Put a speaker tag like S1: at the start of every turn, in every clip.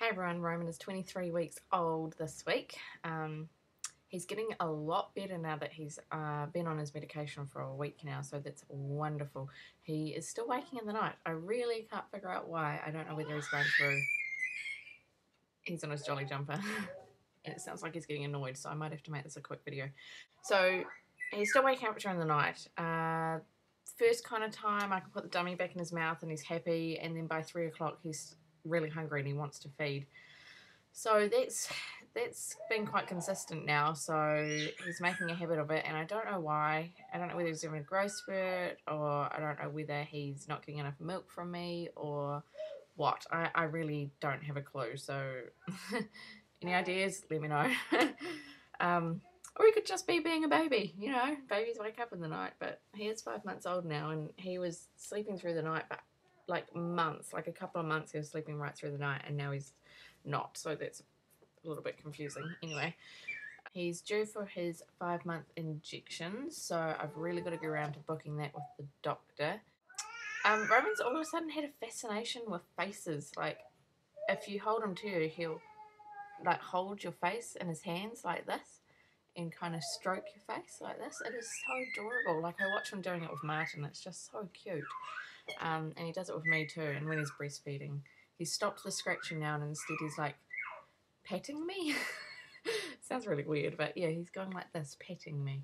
S1: Hey everyone, Roman is 23 weeks old this week. He's getting a lot better now that he's been on his medication for a week now, so that's wonderful. He is still waking in the night. I really can't figure out why. I don't know whether he's going through... He's on his jolly jumper. And it sounds like he's getting annoyed, so I might have to make this a quick video. So he's still waking up during the night. First kind of time I can put the dummy back in his mouth and he's happy, and then by 3 o'clock he's really hungry and he wants to feed. So that's been quite consistent now, so he's making a habit of it, and I don't know why. I don't know whether he's having a growth spurt, or I don't know whether he's not getting enough milk from me or what. I really don't have a clue, so any ideas, let me know. Or he could just be being a baby, you know, babies wake up in the night, but he is 5 months old now, and he was sleeping through the night, but like months, like a couple of months he was sleeping right through the night, and now he's not, so that's a little bit confusing. Anyway, he's due for his 5-month injection, so I've really got to go around to booking that with the doctor. Roman's all of a sudden had a fascination with faces. Like, if you hold him to you, he'll like hold your face in his hands like this and kind of stroke your face like this. It is so adorable. Like, I watch him doing it with Martin. It's just so cute. And he does it with me too. And when he's breastfeeding, he's stopped the scratching now, and instead he's like patting me. Sounds really weird, but yeah, he's going like this, patting me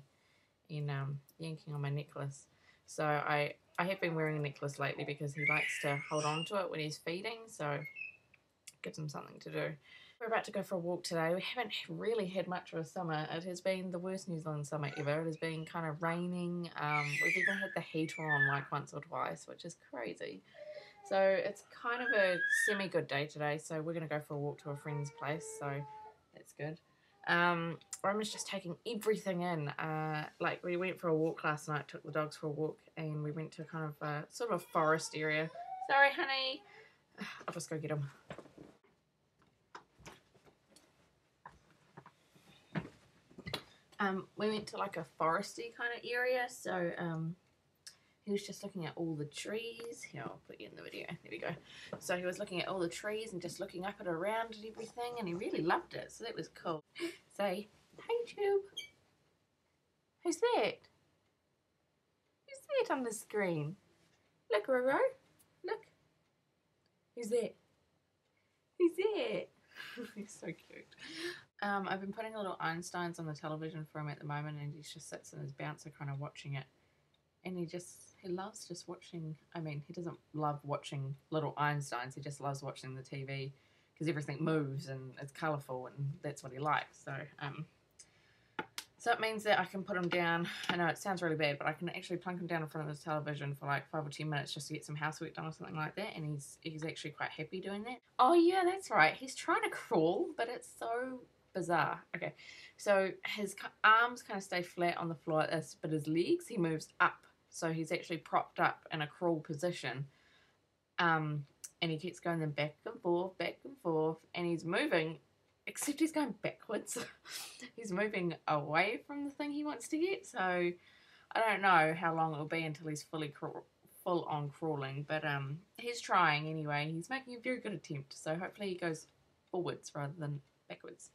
S1: and yanking on my necklace. So I have been wearing a necklace lately because he likes to hold on to it when he's feeding, so it gives him something to do. We're about to go for a walk today. We haven't really had much of a summer. It has been the worst New Zealand summer ever. It has been kind of raining. We've even had the heater on like once or twice, which is crazy. So it's kind of a semi-good day today. So we're going to go for a walk to a friend's place. So that's good. Roman's just taking everything in. Like, we went for a walk last night, took the dogs for a walk, and we went to kind of sort of a forest area. Sorry, honey. I'll just go get him. We went to like a foresty kind of area, so he was just looking at all the trees. Here, I'll put you in the video. There we go. So he was looking at all the trees and just looking up and around and everything, and he really loved it, so that was cool. Say, hey Tube. Who's that? Who's that on the screen? Look, Roro. Look. Who's that? Who's that? He's so cute. I've been putting little Einsteins on the television for him at the moment, and he just sits in his bouncer kind of watching it. And he loves just watching. I mean, he doesn't love watching little Einsteins, he just loves watching the TV because everything moves and it's colourful, and that's what he likes. So it means that I can put him down. I know it sounds really bad, but I can actually plunk him down in front of the television for like 5 or 10 minutes just to get some housework done or something like that, and he's actually quite happy doing that. Oh yeah, that's right. He's trying to crawl, but it's so bizarre. Okay, so his arms kind of stay flat on the floor like this, but his legs, he moves up. So he's actually propped up in a crawl position. And he keeps going then back and forth, and he's moving, except he's going backwards. He's moving away from the thing he wants to get, so I don't know how long it'll be until he's full on crawling, but he's trying anyway. He's making a very good attempt, so hopefully he goes forwards rather than backwards.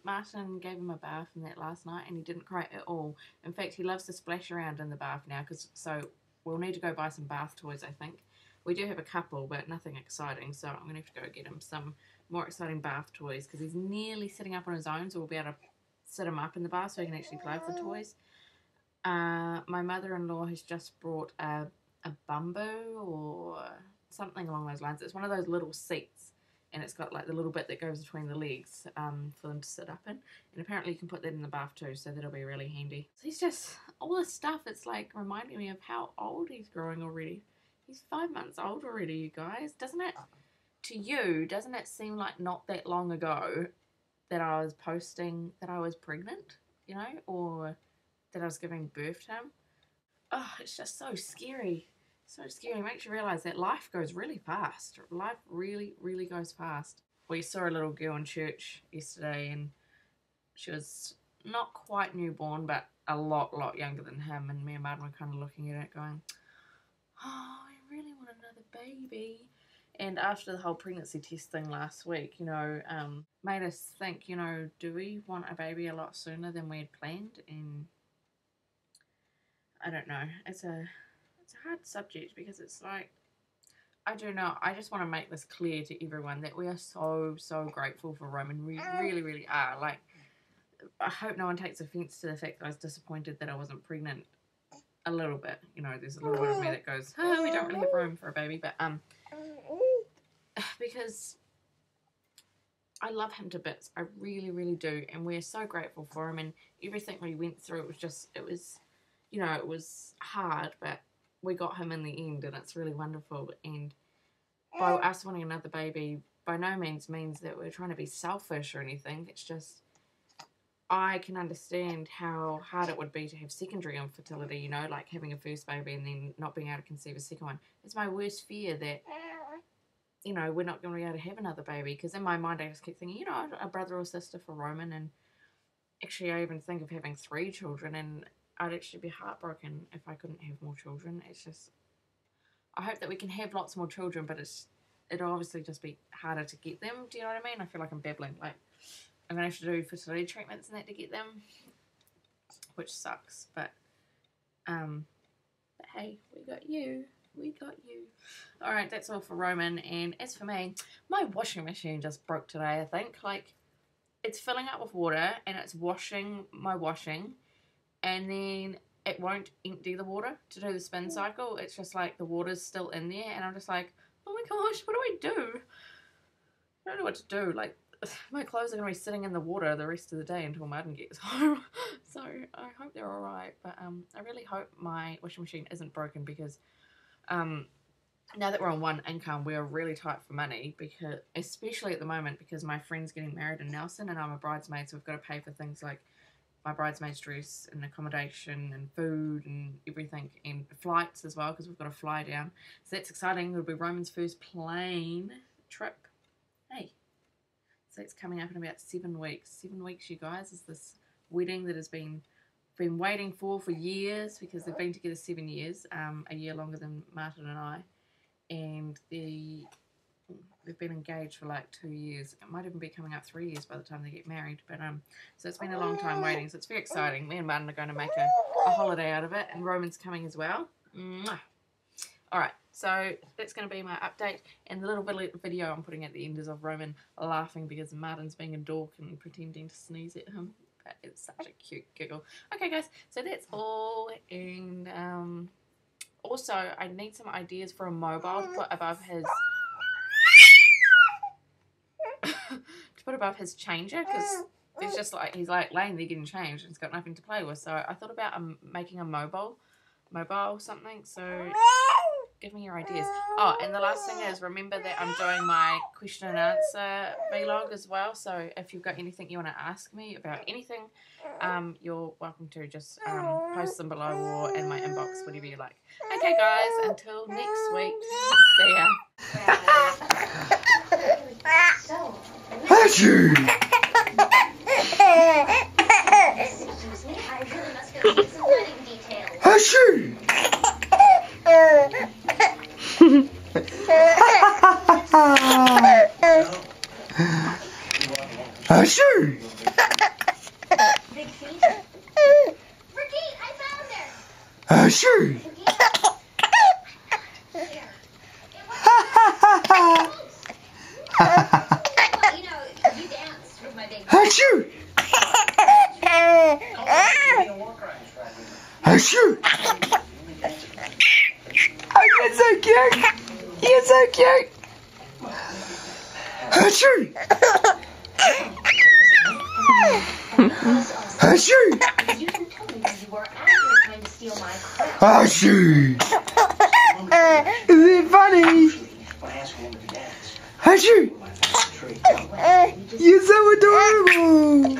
S1: Martin gave him a bath in that last night, and he didn't cry at all. In fact, he loves to splash around in the bath now, so we'll need to go buy some bath toys, I think. We do have a couple, but nothing exciting, so I'm going to have to go get him some more exciting bath toys, because he's nearly sitting up on his own, so we'll be able to sit him up in the bath so he can actually play with the toys. My mother-in-law has just brought a bumbo or something along those lines. It's one of those little seats, and it's got like the little bit that goes between the legs for them to sit up in. And apparently you can put that in the bath too, so that'll be really handy. So he's just, all this stuff, it's like reminding me of how old he's growing already. He's 5 months old already, you guys. Doesn't it, to you, doesn't it seem like not that long ago that I was posting that I was pregnant, you know, or that I was giving birth to him? Oh, it's just so scary. So scary. It makes you realise that life goes really fast. Life really, really goes fast. We saw a little girl in church yesterday, and she was not quite newborn, but a lot younger than him. And me and Martin were kind of looking at it going, oh, I really want another baby. And after the whole pregnancy test thing last week, you know, made us think, you know, do we want a baby a lot sooner than we had planned? And I don't know. It's a hard subject because it's like, I don't know. I just want to make this clear to everyone that we are so grateful for Roman. We really, really are. Like, I hope no one takes offence to the fact that I was disappointed that I wasn't pregnant a little bit. You know, there's a little bit of me that goes, oh, we don't really have room for a baby. But, because I love him to bits. I really, really do. And we're so grateful for him. And everything we went through, it was, you know, it was hard, but we got him in the end, and it's really wonderful. And by us wanting another baby, by no means means that we're trying to be selfish or anything. It's just, I can understand how hard it would be to have secondary infertility, you know, like having a first baby and then not being able to conceive a second one. It's my worst fear that, you know, we're not going to be able to have another baby, because in my mind I just keep thinking, you know, a brother or sister for Roman, and actually I even think of having 3 children, and I'd actually be heartbroken if I couldn't have more children. It's just, I hope that we can have lots more children, but it'll obviously just be harder to get them. Do you know what I mean? I feel like I'm babbling. Like, I'm going to have to do fertility treatments and that to get them, which sucks. But hey, we got you. We got you. Alright, that's all for Roman. And as for me, my washing machine just broke today, I think. Like, it's filling up with water and it's washing my washing, and then it won't empty the water to do the spin cycle. It's just like the water's still in there, and I'm just like, oh my gosh, what do I do? I don't know what to do. Like, my clothes are going to be sitting in the water the rest of the day until Martin gets home. So I hope they're alright. But I really hope my washing machine isn't broken, because now that we're on one income, we're really tight for money, because especially at the moment, because my friend's getting married in Nelson and I'm a bridesmaid, so we've got to pay for things like my bridesmaid's dress and accommodation and food and everything, and flights as well, because we've got to fly down. So that's exciting. It'll be Roman's first plane trip. Hey, so it's coming up in about 7 weeks. 7 weeks, you guys, is this wedding that has been waiting for years, because they've been together 7 years, a year longer than Martin and I, and they've been engaged for like 2 years. It might even be coming up 3 years by the time they get married. But so it's been a long time waiting, so it's very exciting. Me and Martin are going to make a holiday out of it, and Roman's coming as well. Mwah. Alright, so that's going to be my update, and the little video I'm putting at the end is of Roman laughing because Martin's being a dork and pretending to sneeze at him. But it's such a cute giggle. Okay guys, so that's all, and also I need some ideas for a mobile to put above his changer, because it's just like he's like laying there getting changed and he's got nothing to play with. So I thought about making a mobile something. So give me your ideas. Oh, and the last thing is, remember that I'm doing my question and answer vlog as well. So if you've got anything you want to ask me about anything, you're welcome to just post them below or in my inbox, whatever you like. Okay guys, until next week, see ya.
S2: Achoo! Achoo! Achoo!
S3: Big feet. Ricky, I found her.
S2: Achoo!
S3: You know, you danced with my big
S2: Achoo! Achoo! Oh, you're so cute! You're so cute! Achoo! Achoo!
S3: You didn't tell me where you were out here trying to steal my crap.
S2: Achoo! Isn't it funny? Achoo! You're so adorable!